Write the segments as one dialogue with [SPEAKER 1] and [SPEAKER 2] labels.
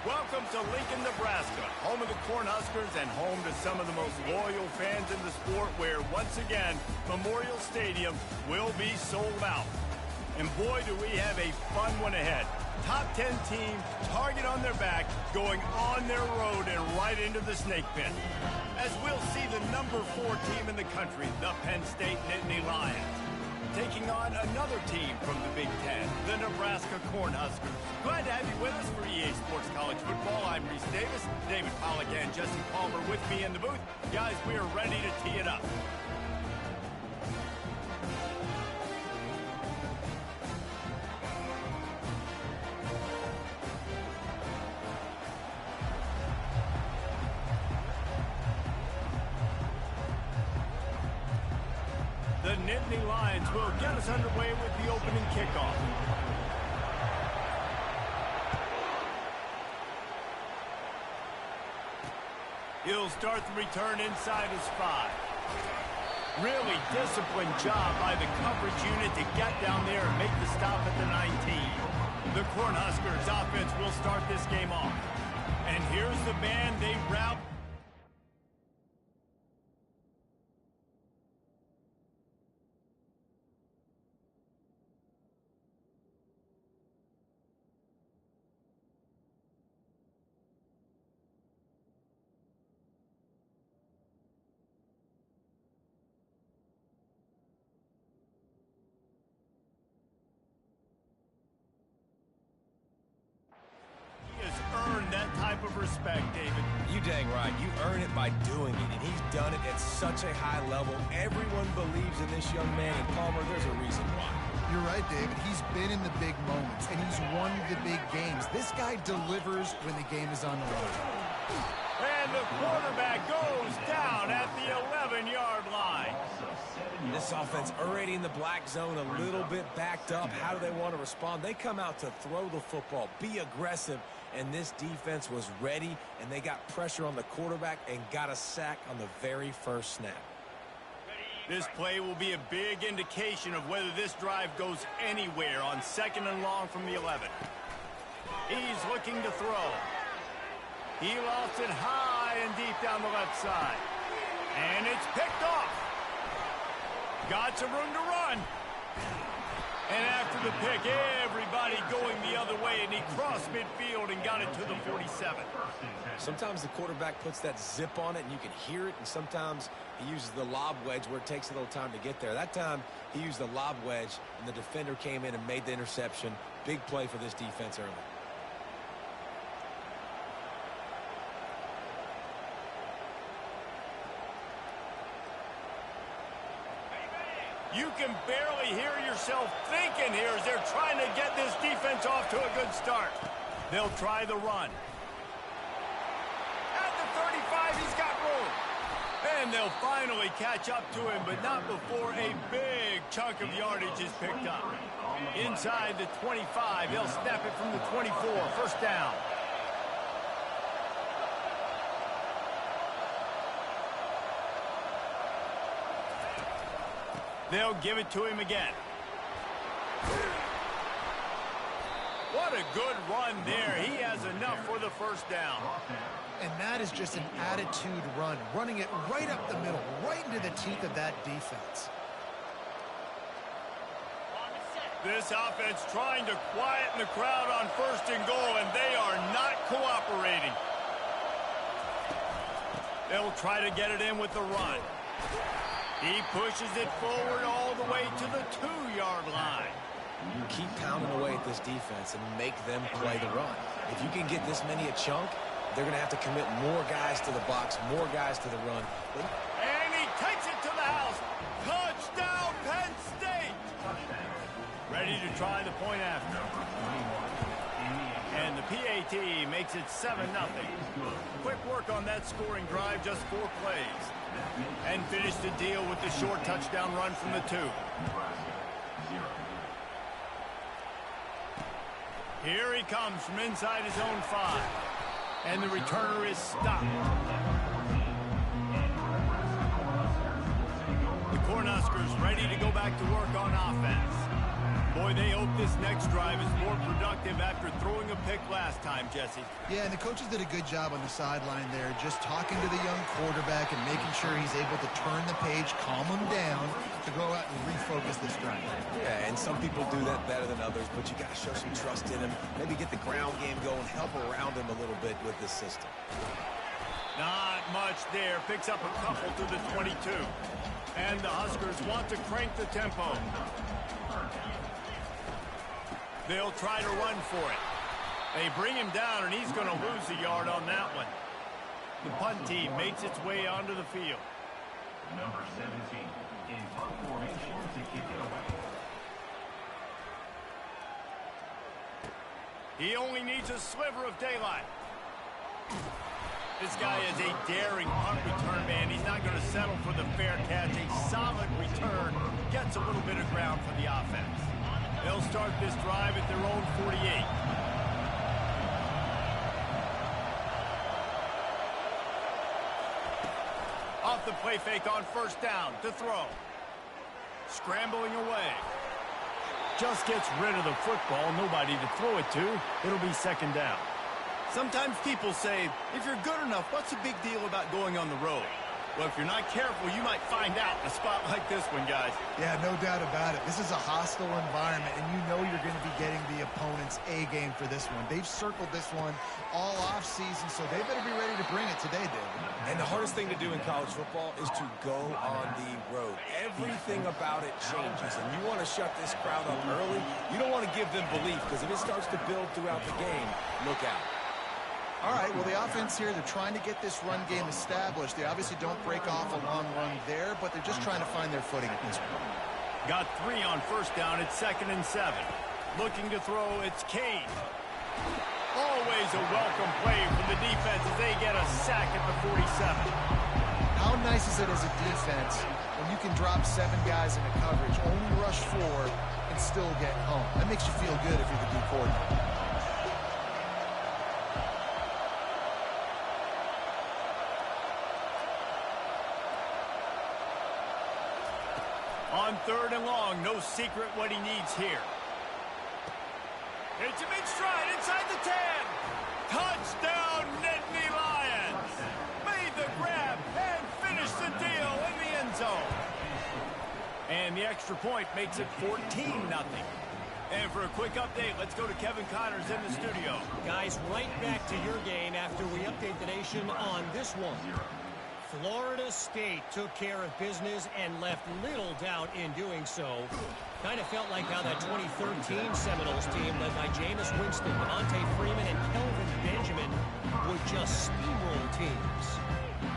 [SPEAKER 1] Welcome to Lincoln, Nebraska, home of the Cornhuskers and home to some of the most loyal fans in the sport where, once again, Memorial Stadium will be sold out. And boy, do we have a fun one ahead. Top 10 team, target on their back, going on their road and right into the snake pit. As we'll see the number 4 team in the country, the Penn State Nittany Lions, taking on another team from the Big Ten, the Nebraska Cornhuskers. Glad to have you with us for EA Sports College Football. I'm Reese Davis, David Pollack and Jesse Palmer with me in the booth. Guys, we are ready to tee it up. The Nittany Lions will get us underway with the opening kickoff. He'll start the return inside his 5. Really disciplined job by the coverage unit to get down there and make the stop at the 19. The Cornhuskers offense will start this game off. And here's the man they route. That type of respect, David.
[SPEAKER 2] You dang right. You earn it by doing it, and he's done it at such a high level. Everyone believes in this young man, and Palmer, there's a reason why.
[SPEAKER 3] You're right, David. He's been in the big moments, and he's won the big games. This guy delivers when the game is on the line.
[SPEAKER 1] And the quarterback goes down at the 11-yard line.
[SPEAKER 2] This offense already in the black zone, a little bit backed up. How do they want to respond? They come out to throw the football, be aggressive, and this defense was ready, and they got pressure on the quarterback and got a sack on the very first snap.
[SPEAKER 1] This play will be a big indication of whether this drive goes anywhere on 2nd and long from the 11. He's looking to throw. He lofts it high and deep down the left side. And it's picked off. Got some room to run. And after the pick, everybody going the other way, and he crossed midfield and got it to the 47.
[SPEAKER 2] Sometimes the quarterback puts that zip on it, and you can hear it, and sometimes he uses the lob wedge where it takes a little time to get there. That time, he used the lob wedge, and the defender came in and made the interception. Big play for this defense early.
[SPEAKER 1] You can barely hear yourself thinking here as they're trying to get this defense off to a good start. They'll try the run. At the 35, he's got room. And they'll finally catch up to him, but not before a big chunk of yardage is picked up. Inside the 25, they'll snap it from the 24. First down. They'll give it to him again. What a good run there. He has enough for the first down.
[SPEAKER 3] And that is just an attitude run, running it right up the middle, right into the teeth of that defense.
[SPEAKER 1] This offense trying to quieten the crowd on 1st and goal, and they are not cooperating. They'll try to get it in with the run. He pushes it forward all the way to the 2-yard line.
[SPEAKER 2] You keep pounding away at this defense and make them play the run. If you can get this many a chunk, they're going to have to commit more guys to the box, more guys to the run.
[SPEAKER 1] And he takes it to the house. Touchdown, Penn State! Ready to try the point after. And the PAT makes it 7-0. Quick work on that scoring drive, just 4 plays. And finish the deal with the short touchdown run from the 2. Here he comes from inside his own 5. And the returner is stopped. The Cornhuskers ready to go back to work on offense. Boy, they hope this next drive is more productive after throwing a pick last time, Jesse.
[SPEAKER 3] Yeah, and the coaches did a good job on the sideline there, just talking to the young quarterback and making sure he's able to turn the page, calm him down, to go out and refocus this drive.
[SPEAKER 2] Yeah, and some people do that better than others, but you got to show some trust in him. Maybe get the ground game going, help around him a little bit with this system.
[SPEAKER 1] Not much there. Picks up a couple to the 22. And the Huskers want to crank the tempo. They'll try to run for it. They bring him down, and he's going to lose a yard on that one. The punt team makes its way onto the field.
[SPEAKER 4] Number 17 in punt formation to kick it away.
[SPEAKER 1] He only needs a sliver of daylight. This guy is a daring punt return man. He's not going to settle for the fair catch. A solid return gets a little bit of ground for the offense. They'll start this drive at their own 48. Off the play fake on first down to throw. Scrambling away. Just gets rid of the football. Nobody to throw it to. It'll be second down. Sometimes people say, if you're good enough, what's the big deal about going on the road? Well, if you're not careful, you might find out in a spot like this one, guys.
[SPEAKER 3] Yeah, no doubt about it. This is a hostile environment, and you know you're going to be getting the opponent's A game for this one. They've circled this one all offseason, so they better be ready to bring it today, David.
[SPEAKER 2] And the hardest thing to do in college football is to go on the road. Everything about it changes, and you want to shut this crowd up early. You don't want to give them belief, because if it starts to build throughout the game, look out.
[SPEAKER 3] All right, well, the offense here, they're trying to get this run game established. They obviously don't break off a long run there, but they're just trying to find their footing at this point.
[SPEAKER 1] Got 3 on first down. It's 2nd and 7. Looking to throw, it's Kane. Always a welcome play from the defense as they get a sack at the 47.
[SPEAKER 3] How nice is it as a defense when you can drop 7 guys into coverage, only rush 4, and still get home? That makes you feel good if you're the D coordinator.
[SPEAKER 1] On 3rd and long, no secret what he needs here. It's a big stride inside the 10. Touchdown, Nittany Lions. Made the grab and finished the deal in the end zone. And the extra point makes it 14-0. And for a quick update, let's go to Kevin Connors in the studio.
[SPEAKER 5] Guys, right back to your game after we update the nation on this one. Florida State took care of business and left little doubt in doing so. Kind of felt like how that 2013 Seminoles team led by Jameis Winston, Devontae Freeman, and Kelvin Benjamin would just steamroll teams.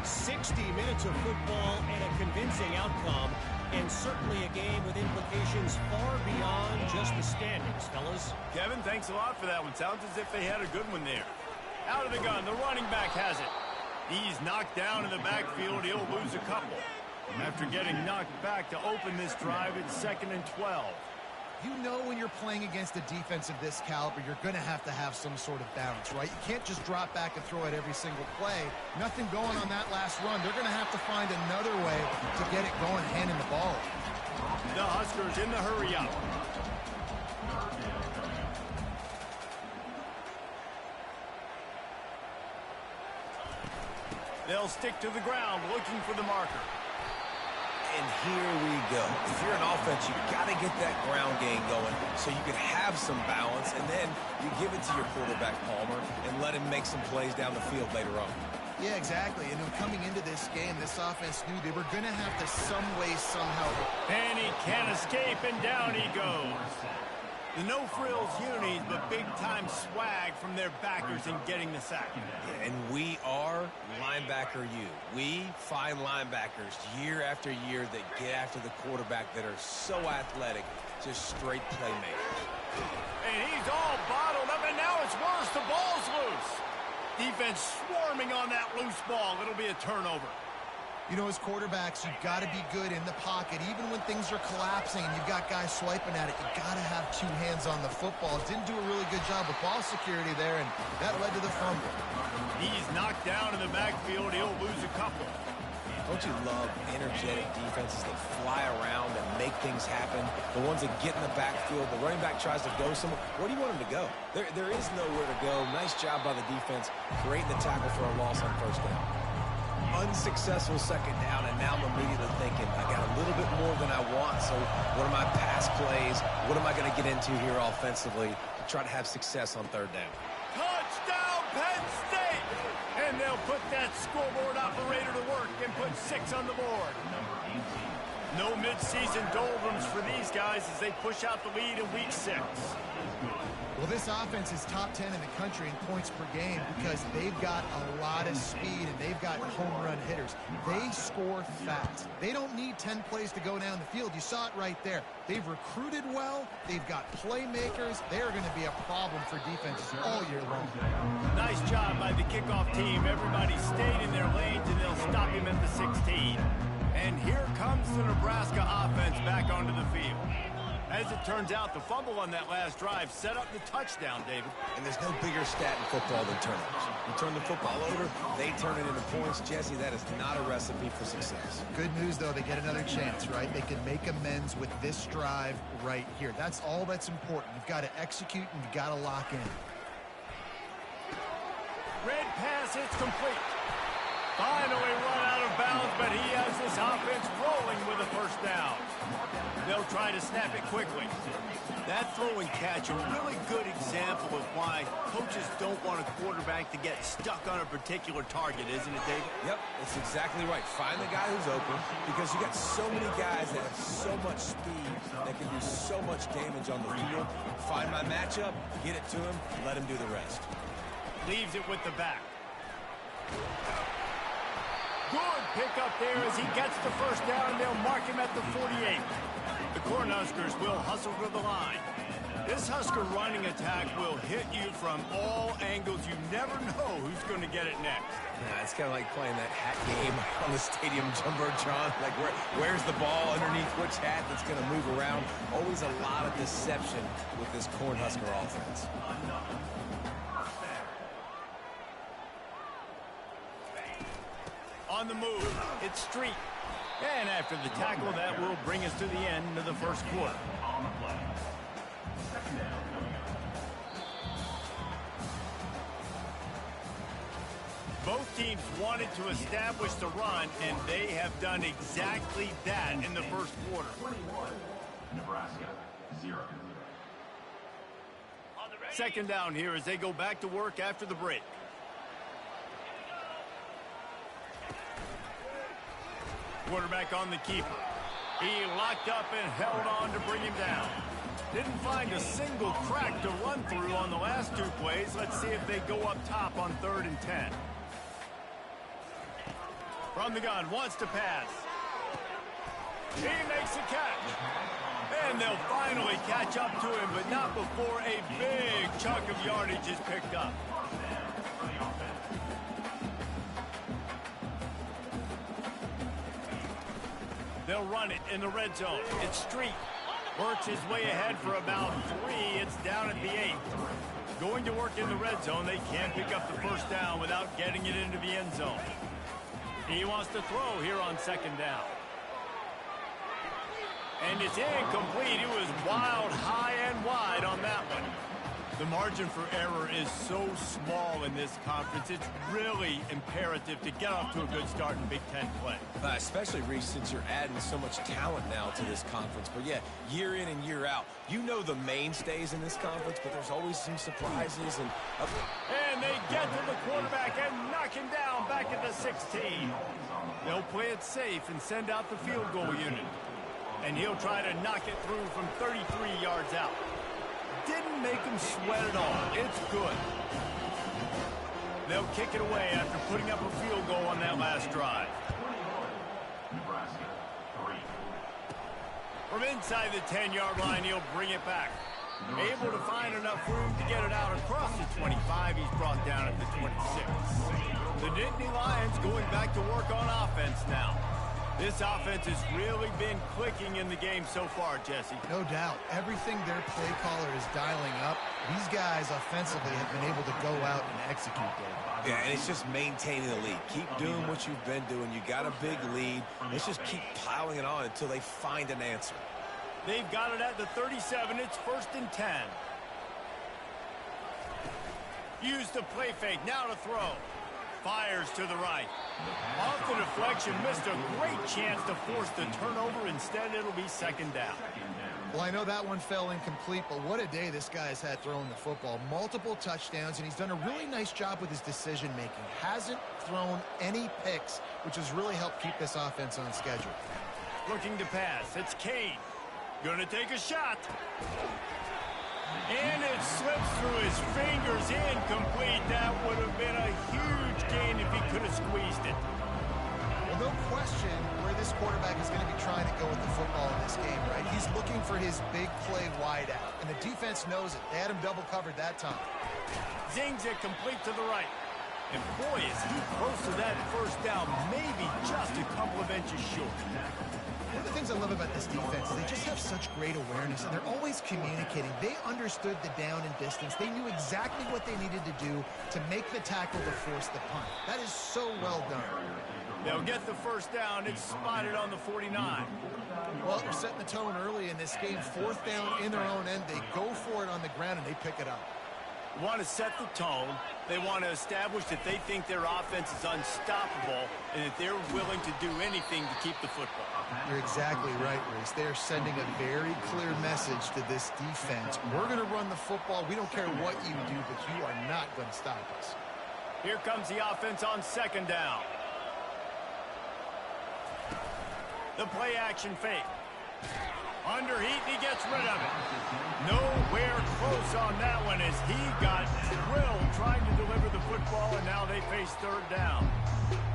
[SPEAKER 5] 60 minutes of football and a convincing outcome, and certainly a game with implications far beyond just the standings, fellas.
[SPEAKER 1] Kevin, thanks a lot for that one. Sounds as if they had a good one there. Out of the gun, the running back has it. He's knocked down in the backfield. He'll lose a couple. After getting knocked back to open this drive, it's 2nd and 12.
[SPEAKER 3] You know when you're playing against a defense of this caliber, you're going to have some sort of balance, right? You can't just drop back and throw it every single play. Nothing going on that last run. They're going to have to find another way to get it going, handing the ball.
[SPEAKER 1] The Huskers in the hurry-up. They'll stick to the ground, looking for the marker.
[SPEAKER 2] And here we go. If you're an offense, you've got to get that ground game going so you can have some balance, and then you give it to your quarterback, Palmer, and let him make some plays down the field later on.
[SPEAKER 3] Yeah, exactly. And coming into this game, this offense knew they were going to have to some way, somehow.
[SPEAKER 1] And he can't escape, and down he goes. The no-frills unis, but big-time swag from their backers in getting the sack.
[SPEAKER 2] Yeah, and we are linebacker U. We find linebackers year after year that get after the quarterback that are so athletic, just straight playmakers.
[SPEAKER 1] And he's all bottled up, and now it's worse. The ball's loose. Defense swarming on that loose ball. It'll be a turnover.
[SPEAKER 3] You know, as quarterbacks, you've got to be good in the pocket. Even when things are collapsing and you've got guys swiping at it, you've got to have 2 hands on the football. Didn't do a really good job with ball security there, and that led to the fumble.
[SPEAKER 1] He's knocked down in the backfield. He'll lose a couple.
[SPEAKER 2] Don't you love energetic defenses that fly around and make things happen? The ones that get in the backfield, the running back tries to go somewhere. Where do you want him to go? There is nowhere to go. Nice job by the defense creating the tackle for a loss on first down. Unsuccessful second down, and now I'm immediately thinking, I got a little bit more than I want, so what are my pass plays? What am I going to get into here offensively to try to have success on third down?
[SPEAKER 1] Touchdown, Penn State! And they'll put that scoreboard operator to work and put 6 on the board. No midseason doldrums for these guys as they push out the lead in week 6.
[SPEAKER 3] Well, this offense is top 10 in the country in points per game because they've got a lot of speed and they've got home run hitters. They score fast. They don't need 10 plays to go down the field. You saw it right there. They've recruited well. They've got playmakers. They're going to be a problem for defenses all year long.
[SPEAKER 1] Nice job by the kickoff team. Everybody stayed in their lanes and they'll stop him at the 16. And here comes the Nebraska offense back onto the field. As it turns out, the fumble on that last drive set up the touchdown, David.
[SPEAKER 2] And there's no bigger stat in football than turnovers. You turn the football over, they turn it into points. Jesse, that is not a recipe for success.
[SPEAKER 3] Good news, though, they get another chance, right? They can make amends with this drive right here. That's all that's important. You've got to execute and you've got to lock in.
[SPEAKER 1] Red pass, it's complete. Finally run out of bounds, but he has this offense rolling with a first down. They'll try to snap it quickly. That throw and catch, a really good example of why coaches don't want a quarterback to get stuck on a particular target, isn't it, David?
[SPEAKER 2] Yep, that's exactly right. Find the guy who's open because you got so many guys that have so much speed that can do so much damage on the field. Find my matchup, get it to him, let him do the rest.
[SPEAKER 1] Leaves it with the back. Good pickup there as he gets the first down, and they'll mark him at the 48. The Cornhuskers will hustle to the line. This Husker running attack will hit you from all angles. You never know who's going to get it next.
[SPEAKER 2] Yeah, it's kind of like playing that hat game on the stadium jumbotron. Like, where's the ball underneath which hat that's going to move around? Always a lot of deception with this Cornhusker offense.
[SPEAKER 1] On the move, it's Street. And after the tackle, that will bring us to the end of the first quarter. Both teams wanted to establish the run, and they have done exactly that in the first quarter.
[SPEAKER 4] Nebraska, 0.
[SPEAKER 1] Second down here as they go back to work after the break. Quarterback on the keeper. He locked up and held on to bring him down. Didn't find a single crack to run through on the last 2 plays. Let's see if they go up top on 3rd and 10. From the gun, wants to pass. He makes the catch. And they'll finally catch up to him, but not before a big chunk of yardage is picked up. They'll run it in the red zone. It's Street. Works his way ahead for about 3. It's down at the 8. Going to work in the red zone. They can't pick up the first down without getting it into the end zone. He wants to throw here on second down. And it's incomplete. It was wild, high and wide on that one. The margin for error is so small in this conference. It's really imperative to get off to a good start in Big Ten play.
[SPEAKER 2] Especially, Reese, since you're adding so much talent now to this conference. But, yeah, year in and year out, you know the mainstays in this conference, but there's always some surprises.
[SPEAKER 1] And they get to the quarterback and knock him down back at the 16. They'll play it safe and send out the field goal unit. And he'll try to knock it through from 33 yards out. Didn't make him sweat at all. It's good. They'll kick it away after putting up a field goal on that last drive.
[SPEAKER 4] Nebraska, 3.
[SPEAKER 1] From inside the 10-yard line, he'll bring it back. Able to find enough room to get it out across the 25. He's brought down at the 26. The Nittany Lions going back to work on offense now. This offense has really been clicking in the game so far, Jesse.
[SPEAKER 3] No doubt. Everything their play caller is dialing up These guys offensively have been able to go out and execute, Dave.
[SPEAKER 2] Yeah, and it's just maintaining the lead. Keep doing what you've been doing. You got a big lead. Let's just keep piling it on until they find an answer.
[SPEAKER 1] They've got it at the 37. It's 1st and 10. Use the play fake. Now to throw. Fires to the right. Off the deflection. Missed a great chance to force the turnover. Instead, it'll be 2nd down.
[SPEAKER 3] Well, I know that one fell incomplete, but what a day this guy's had throwing the football. Multiple touchdowns, and he's done a really nice job with his decision-making. Hasn't thrown any picks, which has really helped keep this offense on schedule.
[SPEAKER 1] Looking to pass. It's Cade. Gonna take a shot. And it slips through his fingers, incomplete. That would have been a huge gain if he could have squeezed it.
[SPEAKER 3] Well, no question where this quarterback is going to be trying to go with the football in this game, right? He's looking for his big play wide out, and the defense knows it. They had him double covered that time.
[SPEAKER 1] Zings it complete to the right. And boy, is he close to that 1st down, maybe just a couple of inches short.
[SPEAKER 3] One of the things I love about this defense is they just have such great awareness, and they're always communicating. They understood the down and distance. They knew exactly what they needed to do to make the tackle to force the punt. That is so well done.
[SPEAKER 1] They'll get the 1st down. It's spotted on the 49.
[SPEAKER 3] Well, they're setting the tone early in this game. 4th down in their own end. They go for it on the ground, and they pick it up.
[SPEAKER 1] Want to set the tone. They want to establish that they think their offense is unstoppable and that they're willing to do anything to keep the football.
[SPEAKER 3] You're exactly right, Reese. They are sending a very clear message to this defense. We're going to run the football. We don't care what you do, but you are not going to stop us.
[SPEAKER 1] Here comes the offense on 2nd down. The play action fake. Under heat, and he gets rid of it. Nowhere close on that one as he got drilled trying to deliver the football, and now they face 3rd down.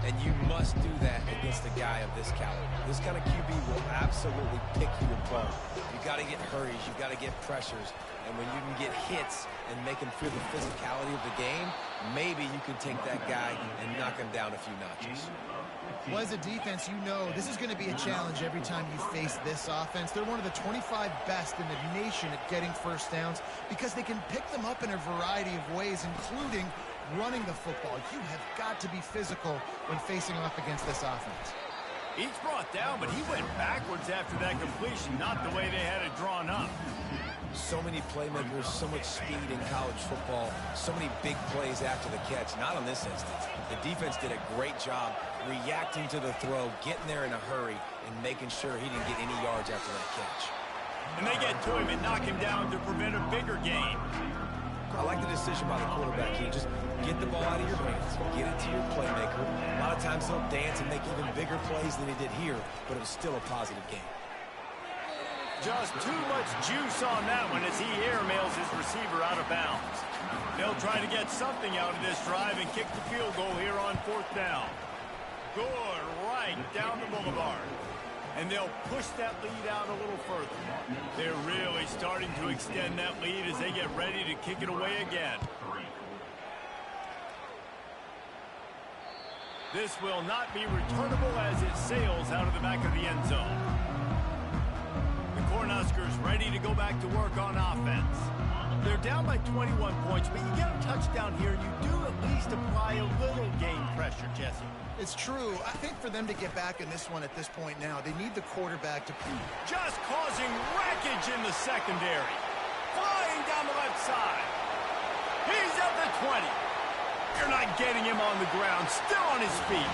[SPEAKER 2] And you must do that against a guy of this caliber. This kind of QB will absolutely pick you apart. You got to get hurries. You got to get pressures. And when you can get hits and make him feel the physicality of the game, maybe you can take that guy and knock him down a few notches.
[SPEAKER 3] Well, as a defense, you know this is going to be a challenge every time you face this offense. They're one of the 25 best in the nation at getting 1st downs because they can pick them up in a variety of ways, including running the football. You have got to be physical when facing off against this offense.
[SPEAKER 1] He's brought down, but he went backwards after that completion, not the way they had it drawn up.
[SPEAKER 2] So many playmakers, so much speed in college football, so many big plays after the catch. Not on this instance. The defense did a great job reacting to the throw, getting there in a hurry, and making sure he didn't get any yards after that catch.
[SPEAKER 1] And they get to him and knock him down to prevent a bigger gain.
[SPEAKER 2] I like the decision by the quarterback here. Just get the ball out of your hands. Get it to your playmaker. A lot of times he'll dance and make even bigger plays than he did here, but it was still a positive game.
[SPEAKER 1] Just too much juice on that one as he airmails his receiver out of bounds. They'll try to get something out of this drive and kick the field goal here on 4th down. Good right down the boulevard. And they'll push that lead out a little further. They're really starting to extend that lead as they get ready to kick it away again. This will not be returnable as it sails out of the back of the end zone. The Cornhuskers ready to go back to work on offense. They're down by 21 points, but you get a touchdown here, and you do at least apply a little game pressure, Jesse.
[SPEAKER 3] It's true. I think for them to get back in this one at this point now, they need the quarterback to...
[SPEAKER 1] Just causing wreckage in the secondary. Flying down the left side. He's at the 20. You're not getting him on the ground. Still on his feet.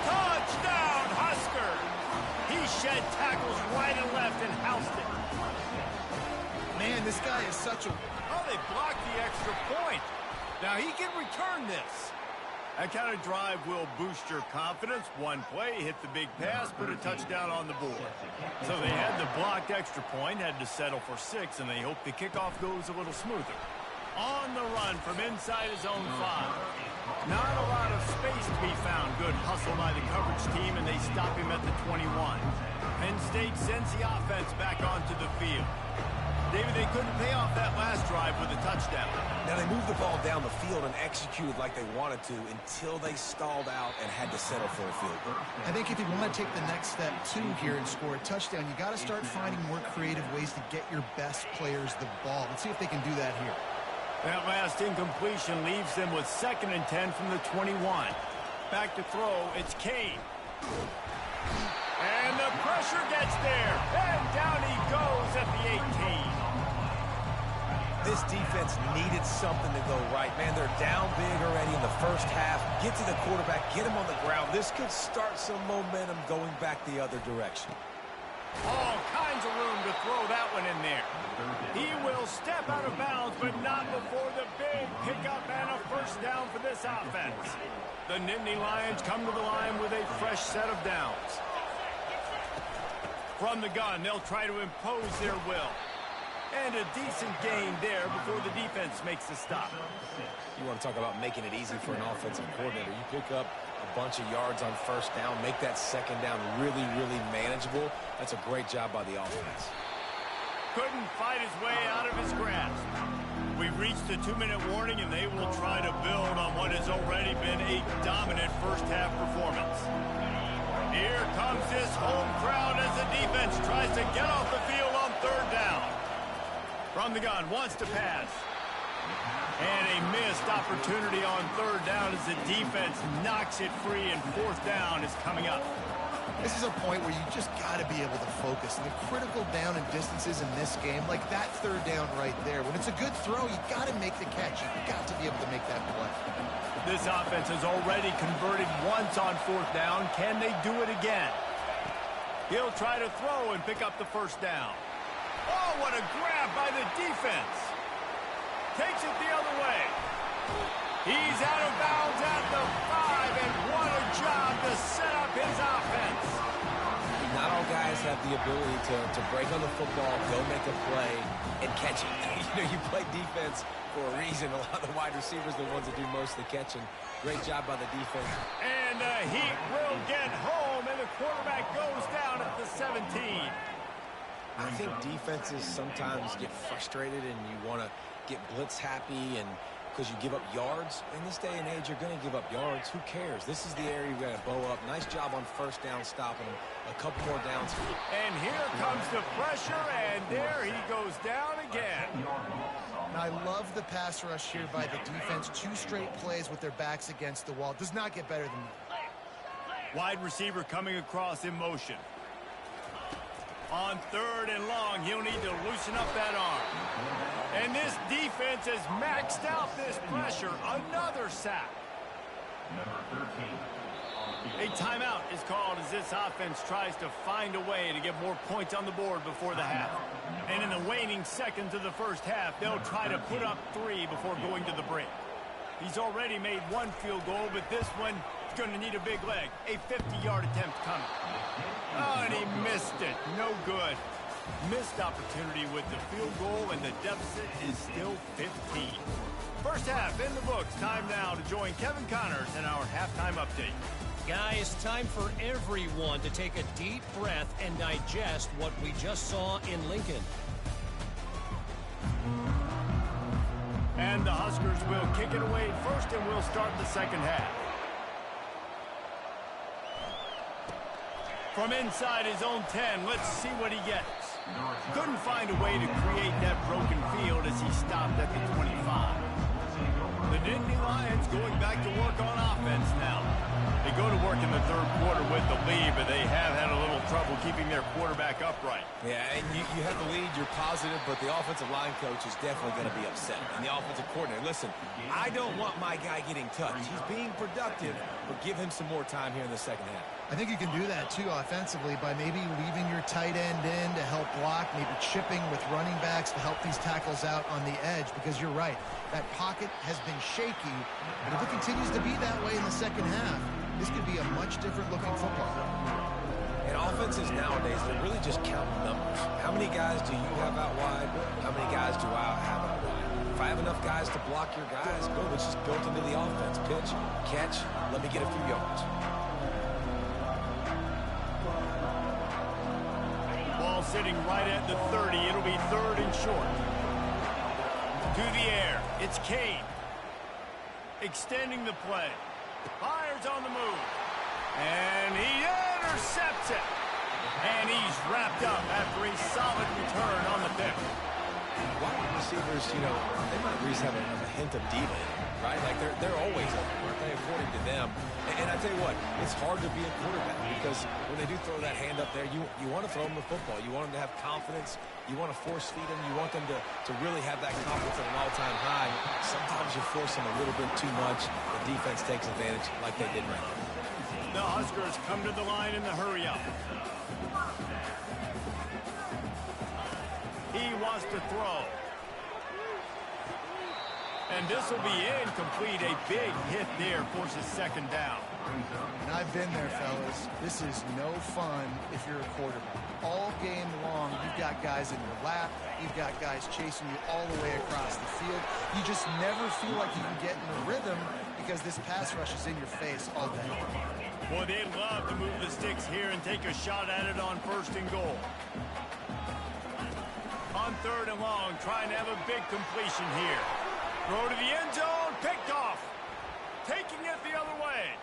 [SPEAKER 1] Touchdown, Husker. He shed tackles right and left and housed it.
[SPEAKER 3] Man, this guy is such a...
[SPEAKER 1] Oh, they blocked the extra point. Now he can return this. That kind of drive will boost your confidence. One play, hit the big pass, put a touchdown on the board. So they had the blocked extra point, had to settle for 6, and they hope the kickoff goes a little smoother. On the run from inside his own 5. Not a lot of space to be found. Good hustle by the coverage team, and they stop him at the 21. Penn State sends the offense back onto the field. David, they couldn't pay off that last drive with a touchdown.
[SPEAKER 2] Now, they moved the ball down the field and executed like they wanted to until they stalled out and had to settle for a field goal.
[SPEAKER 3] I think if you want to take the next step, too, here and score a touchdown, you got to start finding more creative ways to get your best players the ball. Let's see if they can do that here.
[SPEAKER 1] That last incompletion leaves them with 2nd and 10 from the 21. Back to throw, it's Kane. And the pressure gets there. And down he goes at the 18.
[SPEAKER 2] This defense needed something to go right. Man, they're down big already in the first half. Get to the quarterback, get him on the ground. This could start some momentum going back the other direction.
[SPEAKER 1] All kinds of room to throw that one in there. He will step out of bounds, but not before the big pickup and a first down for this offense. The Nittany Lions come to the line with a fresh set of downs. From the gun, they'll try to impose their will. And a decent gain there before the defense makes the stop.
[SPEAKER 2] You want to talk about making it easy for an offensive coordinator. You pick up a bunch of yards on first down, make that second down really, really manageable. That's a great job by the offense.
[SPEAKER 1] Couldn't fight his way out of his grasp. We've reached the 2-minute warning, and they will try to build on what has already been a dominant first-half performance. Here comes this home crowd as the defense tries to get off the field on 3rd down. From the gun, wants to pass. And a missed opportunity on 3rd down as the defense knocks it free, and 4th down is coming up.
[SPEAKER 3] This is a point where you just got to be able to focus. And the critical down and distances in this game, like that 3rd down right there. When it's a good throw, you got to make the catch. You've got to be able to make that play.
[SPEAKER 1] This offense has already converted once on 4th down. Can they do it again? He'll try to throw and pick up the first down. Oh, what a grab by the defense. Takes it the other way. He's out of bounds at the 5, and what a job to set up his offense.
[SPEAKER 2] Not all guys have the ability to break on the football, go make a play, and catch it. You play defense for a reason. A lot of the wide receivers are the ones that do most of the catching. Great job by the defense.
[SPEAKER 1] And the Heat will get home, and the quarterback goes down at the 17.
[SPEAKER 2] I think defenses sometimes get frustrated and you want to get blitz happy and because you give up yards. In this day and age, you're going to give up yards. Who cares? This is the area you're going to bow up. Nice job on first down stopping them. A couple more downs.
[SPEAKER 1] And here comes the pressure, and there he goes down again.
[SPEAKER 3] And I love the pass rush here by the defense. 2 straight plays with their backs against the wall. Does not get better than that.
[SPEAKER 1] Wide receiver coming across in motion. On 3rd and long, he'll need to loosen up that arm. And this defense has maxed out this pressure. Another sack.
[SPEAKER 4] Number 13.
[SPEAKER 1] A timeout is called as this offense tries to find a way to get more points on the board before the half. And in the waning seconds of the first half, they'll try to put up 3 before going to the break. He's already made 1 field goal, but this one is going to need a big leg. A 50-yard attempt coming. Oh, and he missed it. No good. Missed opportunity with the field goal, and the deficit is still 15. First half in the books. Time now to join Kevin Connors in our halftime update.
[SPEAKER 5] Guys, time for everyone to take a deep breath and digest what we just saw in Lincoln.
[SPEAKER 1] And the Huskers will kick it away first, and we'll start the second half. From inside his own 10, let's see what he gets. Couldn't find a way to create that broken field as he stopped at the 25. The Nittany Lions going back to work on offense now. They go to work in the 3rd quarter with the lead, but they have had a little trouble keeping their quarterback upright.
[SPEAKER 2] Yeah, and you have the lead, you're positive, but the offensive line coach is definitely going to be upset. And the offensive coordinator, listen, I don't want my guy getting touched. He's being productive, but give him some more time here in the second half.
[SPEAKER 3] I think you can do that, too, offensively, by maybe leaving your tight end in to help block, maybe chipping with running backs to help these tackles out on the edge, because you're right. That pocket has been shaky, and if it continues to be that way in the second half, this could be a much different looking football.
[SPEAKER 2] And offenses nowadays, they're really just counting numbers. How many guys do you have out wide? How many guys do I have out wide? If I have enough guys to block your guys, boom, it's just built into the offense. Pitch, catch, let me get a few yards.
[SPEAKER 1] Ball sitting right at the 30. It'll be 3rd and short. To the air. It's Kane. Extending the play. Fires on the move. And he intercepts it. And he's wrapped up after a solid return on the pick.
[SPEAKER 2] wide receivers, you know, they might at least have a hint of diva in them, right? Like they're always open, aren't they, according to them? And I tell you what, it's hard to be a quarterback because when they do throw that hand up there, you want to throw them the football. You want them to have confidence. You want to force feed them. You want them to really have that confidence at an all-time high. Sometimes you force them a little bit too much. The defense takes advantage like they did right now.
[SPEAKER 1] The Huskers come to the line in the hurry-up. He wants to throw. And this will be incomplete. A big hit there forces second down.
[SPEAKER 3] And I've been there, fellas. This is no fun if you're a quarterback. All game long, you've got guys in your lap. You've got guys chasing you all the way across the field. You just never feel like you can get in a rhythm because this pass rush is in your face all day.
[SPEAKER 1] Boy, they'd love to move the sticks here and take a shot at it on 1st and goal. On 3rd and long, trying to have a big completion here. Throw to the end zone, picked off. Taking it the other way.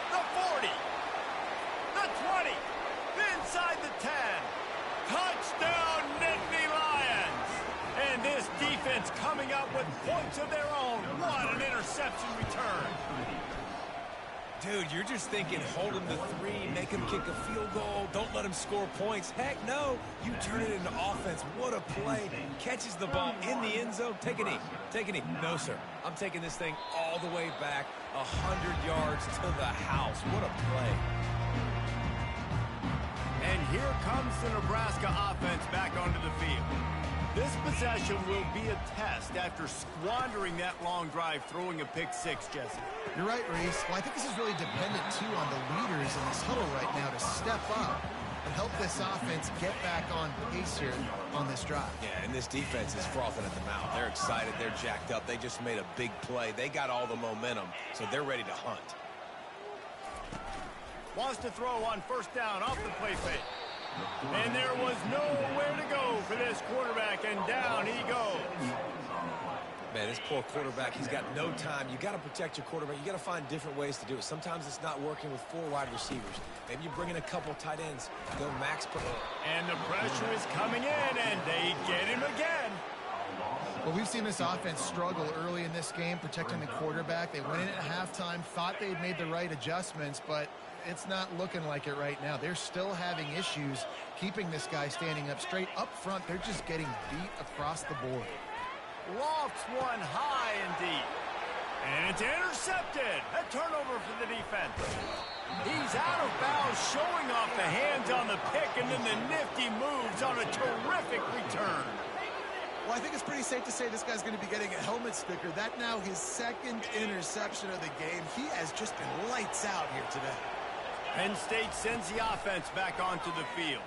[SPEAKER 1] The 40. The 20. Inside the 10. Touchdown, Nittany Lions. And this defense coming up with points of their own. What an interception return.
[SPEAKER 2] Dude, you're just thinking, hold him to 3, make him kick a field goal, don't let him score points. Heck no, you turn it into offense. What a play. Catches the ball in the end zone. Take a knee. Take a knee. No, sir. I'm taking this thing all the way back 100 yards to the house. What a play.
[SPEAKER 1] And here comes the Nebraska offense back onto the field. This possession will be a test after squandering that long drive, throwing a pick-6, Jesse.
[SPEAKER 3] You're right, Reese. Well, I think this is really dependent, too, on the leaders in this huddle right now to step up and help this offense get back on pace here on this drive.
[SPEAKER 2] Yeah, and this defense is frothing at the mouth. They're excited. They're jacked up. They just made a big play. They got all the momentum, so they're ready to hunt.
[SPEAKER 1] Wants to throw on 1st down off the play fake. And there was nowhere to go for this quarterback, and down he goes.
[SPEAKER 2] Man, this poor quarterback, he's got no time. You got to protect your quarterback. You got to find different ways to do it. Sometimes it's not working with 4 wide receivers. Maybe you bring in a couple tight ends. Go max.
[SPEAKER 1] And the pressure is coming in, and they get him again.
[SPEAKER 3] Well, we've seen this offense struggle early in this game, protecting the quarterback. They went in at halftime, thought they'd made the right adjustments, but it's not looking like it right now. They're still having issues keeping this guy standing up straight. Up front, they're just getting beat across the board.
[SPEAKER 1] Lofts one high and deep. And it's intercepted. A turnover for the defense. He's out of bounds, showing off the hands on the pick, and then the nifty moves on a terrific return.
[SPEAKER 3] Well, I think it's pretty safe to say this guy's going to be getting a helmet sticker. That now his 2nd interception of the game. He has just been lights out here today.
[SPEAKER 1] Penn State sends the offense back onto the field.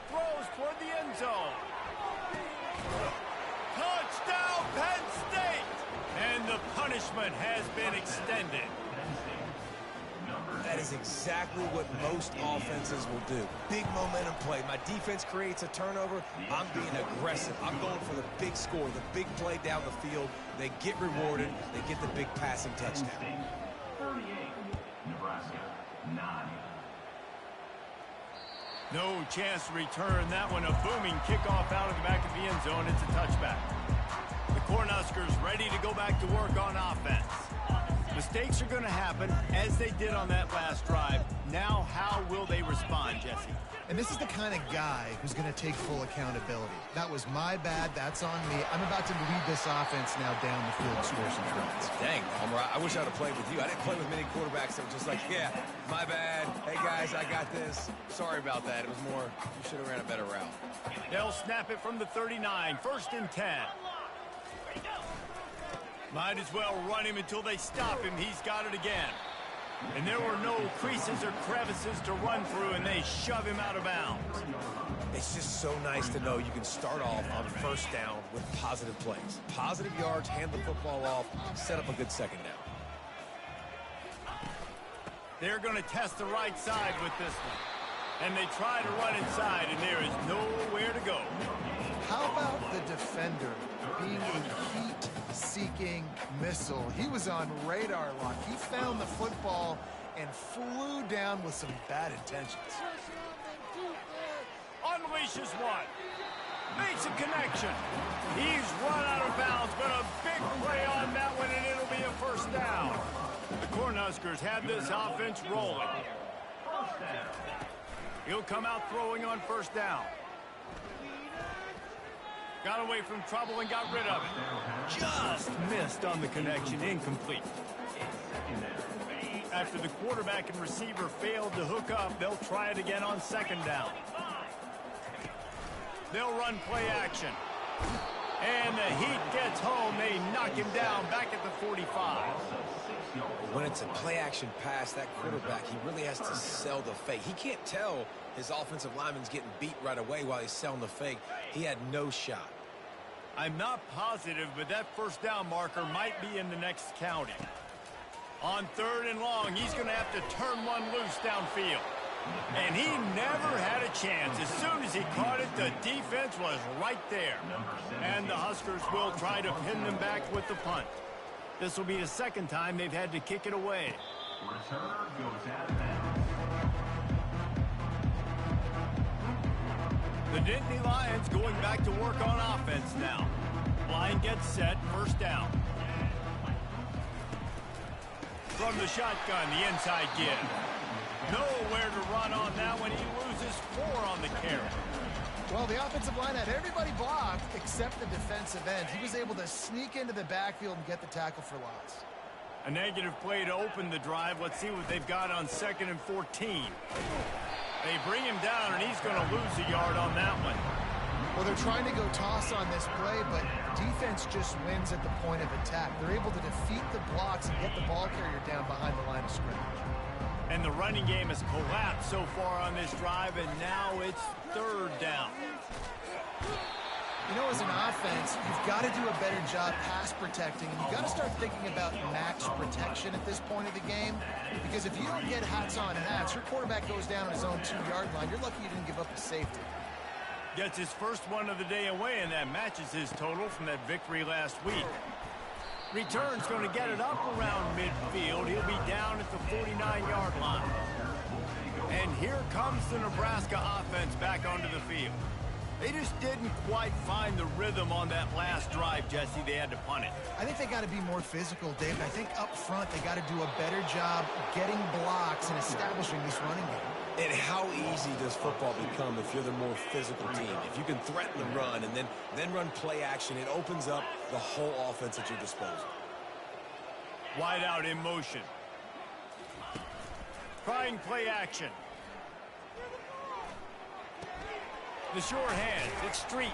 [SPEAKER 1] Throws toward the end zone. Touchdown, Penn State! And the punishment has been extended.
[SPEAKER 2] That is exactly what most offenses will do. Big momentum play. My defense creates a turnover. I'm being aggressive. I'm going for the big score, the big play down the field. They get rewarded. They get the big passing touchdown.
[SPEAKER 4] 38, Nebraska, 9.
[SPEAKER 1] No chance to return that one. A booming kickoff out of the back of the end zone. It's a touchback. The Cornhuskers ready to go back to work on offense. Mistakes are going to happen, as they did on that last drive. Now, how will they respond, Jesse?
[SPEAKER 3] And this is the kind of guy who's going to take full accountability. That was my bad. That's on me. I'm about to lead this offense now down the field and score some tries.
[SPEAKER 2] Dang, Homer, I wish I would have played with you. I didn't play with many quarterbacks that were just like, yeah, my bad. Hey, guys, I got this. Sorry about that. It was more, you should have ran a better route.
[SPEAKER 1] They'll snap it from the 39. 1st and 10. Might as well run him until they stop him. He's got it again. And there were no creases or crevices to run through, and they shove him out of bounds.
[SPEAKER 2] It's just so nice to know you can start off on 1st down with positive plays. Positive yards, hand the football off, set up a good 2nd down.
[SPEAKER 1] They're going to test the right side with this one. And they try to run inside, and there is nowhere to go.
[SPEAKER 3] How about the defender being a heat-seeking missile? He was on radar lock. He found the football and flew down with some bad intentions.
[SPEAKER 1] unleashes one. Makes a connection. He's run out of bounds, but a big play on that one, and it'll be a first down. The Cornhuskers have this offense rolling. He'll come out throwing on first down. Got away from trouble and got rid of it. Just missed on the connection. Incomplete. After the quarterback and receiver failed to hook up, they'll try it again on second down. They'll run play action. And the Heat gets home. They knock him down back at the 45.
[SPEAKER 2] When it's a play-action pass, that quarterback, he really has to sell the fake. He can't tell his offensive lineman's getting beat right away while he's selling the fake. He had no shot.
[SPEAKER 1] I'm not positive, but that first down marker might be in the next counting. On third and long, he's going to have to turn one loose downfield. And he never had a chance. As soon as he caught it, the defense was right there. And the Huskers will try to pin them back with the punt. This will be the second time they've had to kick it away.
[SPEAKER 4] Returner goes out of bounds.
[SPEAKER 1] The Nittany Lions going back to work on offense now. Line gets set, first down. From the shotgun, the inside give. Nowhere to run on that one. He loses 4 on the carry.
[SPEAKER 3] Well, the offensive line had everybody blocked except the defensive end. He was able to sneak into the backfield and get the tackle for loss.
[SPEAKER 1] A negative play to open the drive. Let's see what they've got on 2nd and 14. They bring him down, and he's going to lose a yard on that one.
[SPEAKER 3] Well, they're trying to go toss on this play, but defense just wins at the point of attack. They're able to defeat the blocks and get the ball carrier down behind the line of scrimmage.
[SPEAKER 1] And the running game has collapsed so far on this drive, and now it's third down.
[SPEAKER 3] You know, as an offense, you've got to do a better job pass protecting, and you've got to start thinking about max protection at this point of the game, because if you don't get hats on hats, your quarterback goes down on his own 2-yard line. You're lucky you didn't give up a safety.
[SPEAKER 1] Gets his first one of the day away, and that matches his total from that victory last week. Return's going to get it up around midfield. He'll be down at the 49-yard line. And here comes the Nebraska offense back onto the field. They just didn't quite find the rhythm on that last drive, Jesse. They had to punt it.
[SPEAKER 3] I think they got to be more physical, David. I think up front they got to do a better job getting blocks and establishing this running game.
[SPEAKER 2] And how easy does football become if you're the more physical team? If you can threaten the run and then run play action, it opens up the whole offense at your disposal.
[SPEAKER 1] Wide out in motion. Trying play action. The short hand. It's Street.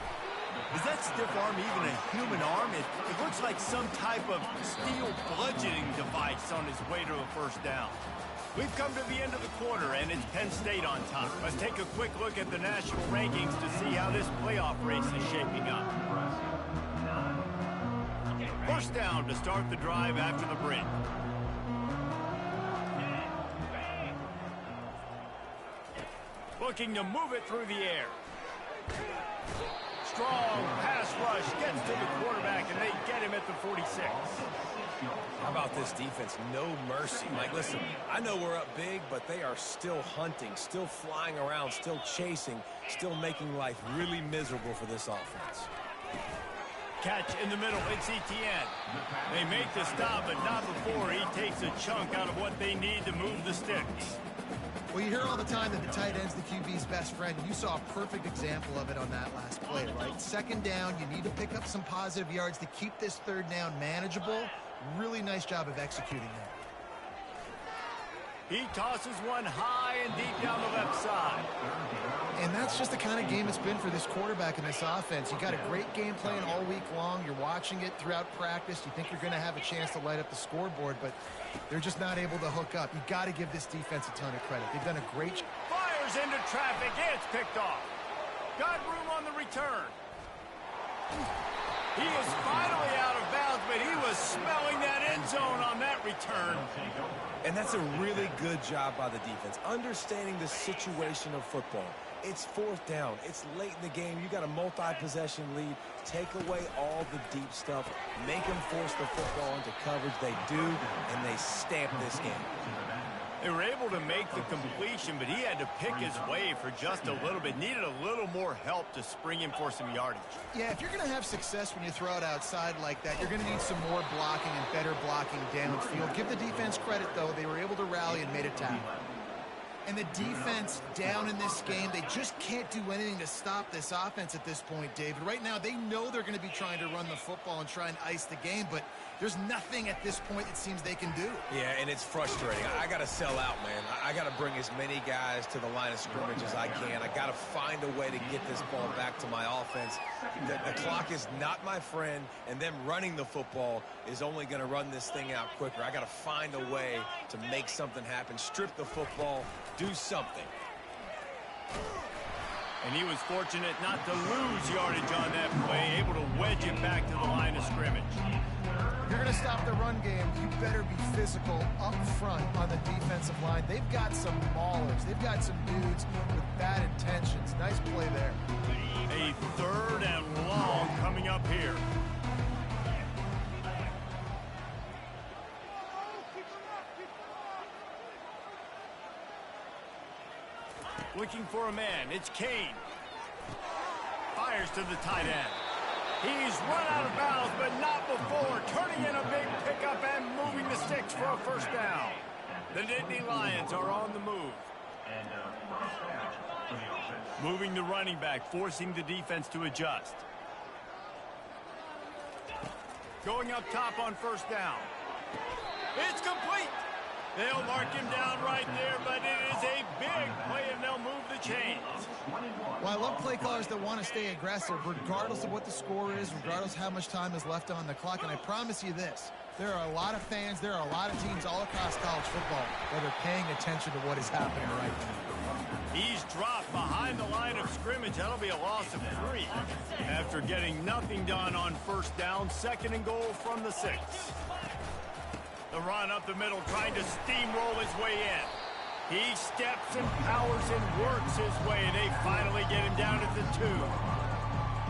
[SPEAKER 1] Is that stiff arm even a human arm? It looks like some type of steel bludgeoning device on his way to a first down. We've come to the end of the quarter, and it's Penn State on top. Let's take a quick look at the national rankings to see how this playoff race is shaping up. First down to start the drive after the break. Looking to move it through the air. Strong pass rush gets to the quarterback, and they get him at the 46.
[SPEAKER 2] How about this defense? No mercy. Like, listen, I know we're up big, but they are still hunting, still flying around, still chasing, still making life really miserable for this offense.
[SPEAKER 1] Catch in the middle. It's Etienne. They make the stop, but not before he takes a chunk out of what they need to move the sticks.
[SPEAKER 3] Well, you hear all the time that the tight end's the QB's best friend. You saw a perfect example of it on that last play, right? Second down, you need to pick up some positive yards to keep this third down manageable. Really nice job of executing that.
[SPEAKER 1] He tosses one high and deep down the left side.
[SPEAKER 3] And that's just the kind of game it's been for this quarterback and this offense. You got a great game plan all week long. You're watching it throughout practice. You think you're going to have a chance to light up the scoreboard, but they're just not able to hook up. You got to give this defense a ton of credit. They've done a great job.
[SPEAKER 1] Fires into traffic. It's picked off. Got room on the return. He is finally out of bounds, but he was smelling that end zone on that return.
[SPEAKER 2] And that's a really good job by the defense, understanding the situation of football. It's fourth down. It's late in the game. You got a multi-possession lead. Take away all the deep stuff. Make them force the football into coverage. They do, and they stamp this game.
[SPEAKER 1] They were able to make the completion, but he had to pick his way for just a little bit. Needed a little more help to spring him for some yardage.
[SPEAKER 3] Yeah, if you're going to have success when you throw it outside like that, you're going to need some more blocking and better blocking downfield. Give the defense credit, though. They were able to rally and made a tackle. And the defense down in this game, they just can't do anything to stop this offense at this point, David. Right now, they know they're going to be trying to run the football and try and ice the game, but there's nothing at this point it seems they can do.
[SPEAKER 2] Yeah, and it's frustrating. I got to sell out, man. I got to bring as many guys to the line of scrimmage as I can. I got to find a way to get this ball back to my offense. The clock is not my friend, and them running the football is only going to run this thing out quicker. I got to find a way to make something happen, strip the football, do something.
[SPEAKER 1] And he was fortunate not to lose yardage on that play, able to wedge it back to the line of scrimmage.
[SPEAKER 3] If you're going to stop the run game, you better be physical up front on the defensive line. They've got some maulers. They've got some dudes with bad intentions. Nice play there.
[SPEAKER 1] A 3rd and long coming up here. Looking for a man. It's Kane. Fires to the tight end. He's run out of bounds, but not before. Turning in a big pickup and moving the sticks for a first down. The Nittany Lions are on the move. Moving the running back, forcing the defense to adjust. Going up top on first down. It's complete. They'll mark him down right there, but it is a big play, and they'll move the chains.
[SPEAKER 3] Well, I love play callers that want to stay aggressive, regardless of what the score is, regardless of how much time is left on the clock. And I promise you this, there are a lot of fans, there are a lot of teams all across college football that are paying attention to what is happening right now.
[SPEAKER 1] He's dropped behind the line of scrimmage. That'll be a loss of 3. After getting nothing done on first down, 2nd and goal from the 6. The run up the middle, trying to steamroll his way in. He steps and powers and works his way. They finally get him down at the 2.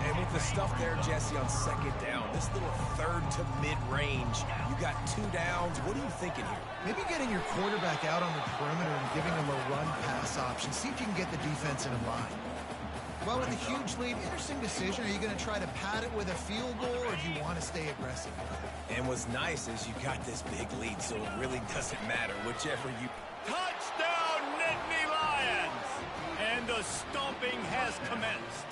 [SPEAKER 2] And with the stuff there, Jesse, on 2nd down, this little 3rd to mid-range, you got 2 downs. What are you thinking here?
[SPEAKER 3] Maybe getting your quarterback out on the perimeter and giving him a run-pass option. See if you can get the defense in a bind. Well, with a huge lead, interesting decision. Are you going to try to pad it with a field goal, or do you want to stay aggressive?
[SPEAKER 2] And what's nice is you got this big lead, so it really doesn't matter, whichever you...
[SPEAKER 1] Touchdown, Nittany Lions! And the stomping has commenced.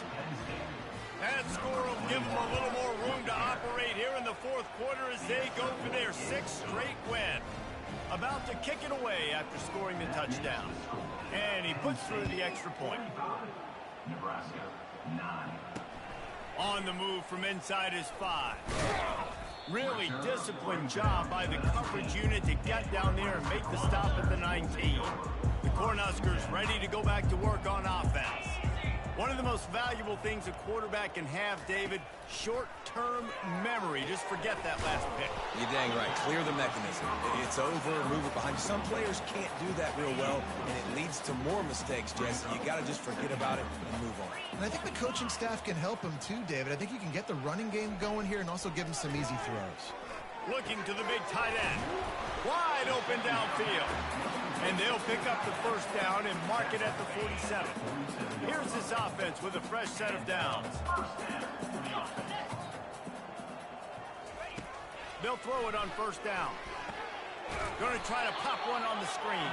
[SPEAKER 1] That score will give them a little more room to operate here in the 4th quarter as they go for their 6th straight win. About to kick it away after scoring the touchdown. And he puts through the extra point.
[SPEAKER 4] Nebraska, 9.
[SPEAKER 1] On the move from inside his 5. Really disciplined job by the coverage unit to get down there and make the stop at the 19. The Cornhuskers ready to go back to work on offense. One of the most valuable things a quarterback can have, David, short-term memory. Just forget that last pick.
[SPEAKER 2] You're dang right. Clear the mechanism. It's over, move it behind you. Some players can't do that real well, and it leads to more mistakes, Jesse. You got to just forget about it and move on.
[SPEAKER 3] And I think the coaching staff can help him too, David. I think you can get the running game going here and also give him some easy throws.
[SPEAKER 1] Looking to the big tight end. Wide open downfield. And they'll pick up the first down and mark it at the 47. Here's this offense with a fresh set of downs. They'll throw it on first down. Going to try to pop one on the screen.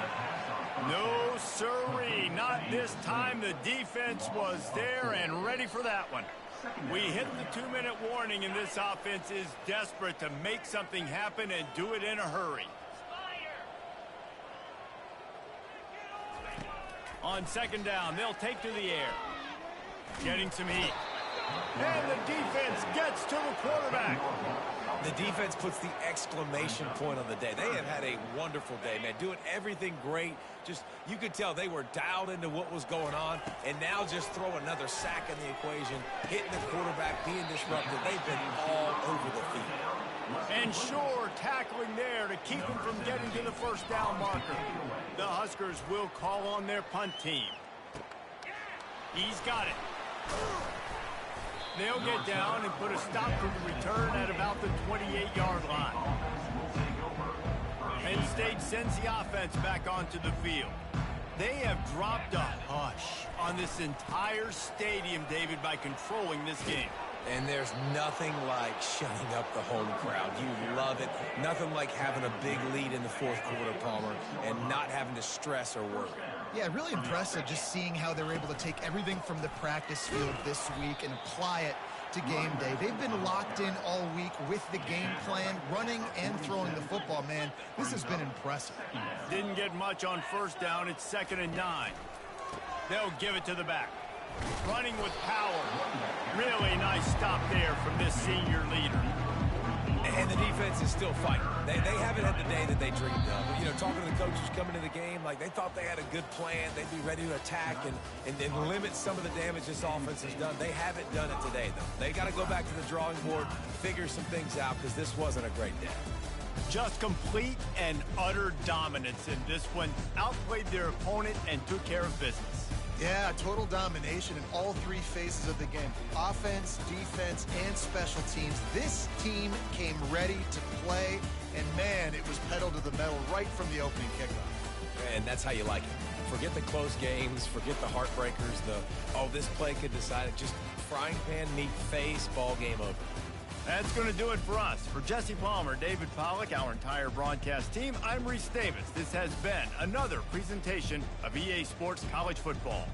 [SPEAKER 1] No, sirree. Not this time. The defense was there and ready for that one. We hit the 2-minute warning, and this offense is desperate to make something happen and do it in a hurry. On 2nd down, they'll take to the air. Getting some heat. And the defense gets to the quarterback.
[SPEAKER 2] The defense puts the exclamation point on the day. They have had a wonderful day, man. Doing everything great. Just, you could tell they were dialed into what was going on. And now just throw another sack in the equation. Hitting the quarterback, being disruptive. They've been all over the field.
[SPEAKER 1] And sure, tackling there to keep him from getting to the first down marker. The Huskers will call on their punt team. He's got it. They'll get down and put a stop to the return at about the 28-yard line. Penn State sends the offense back onto the field. They have dropped a hush on this entire stadium, David, by controlling this game.
[SPEAKER 2] And there's nothing like shutting up the home crowd. You love it. Nothing like having a big lead in the fourth quarter, Palmer, and not having to stress or worry.
[SPEAKER 3] Yeah, really impressive just seeing how they're able to take everything from the practice field this week and apply it to game day. They've been locked in all week with the game plan, running and throwing the football. Man, this has been impressive.
[SPEAKER 1] Didn't get much on first down. It's 2nd and 9. They'll give it to the back. Running with power. Really nice stop there from this senior leader.
[SPEAKER 2] And the defense is still fighting. They haven't had the day that they dreamed of. You know, talking to the coaches coming to the game, like they thought they had a good plan. They'd be ready to attack and limit some of the damage this offense has done. They haven't done it today, though. They got to go back to the drawing board, figure some things out, because this wasn't a great day.
[SPEAKER 1] Just complete and utter dominance in this one. Outplayed their opponent and took care of business.
[SPEAKER 3] Yeah, total domination in all three phases of the game. Offense, defense, and special teams. This team came ready to play, and man, it was pedal to the metal right from the opening kickoff.
[SPEAKER 2] And that's how you like it. Forget the close games, forget the heartbreakers, this play could decide it. Just frying pan, meat face, ball game over.
[SPEAKER 1] That's going to do it for us. For Jesse Palmer, David Pollack, our entire broadcast team, I'm Reese Davis. This has been another presentation of EA Sports College Football.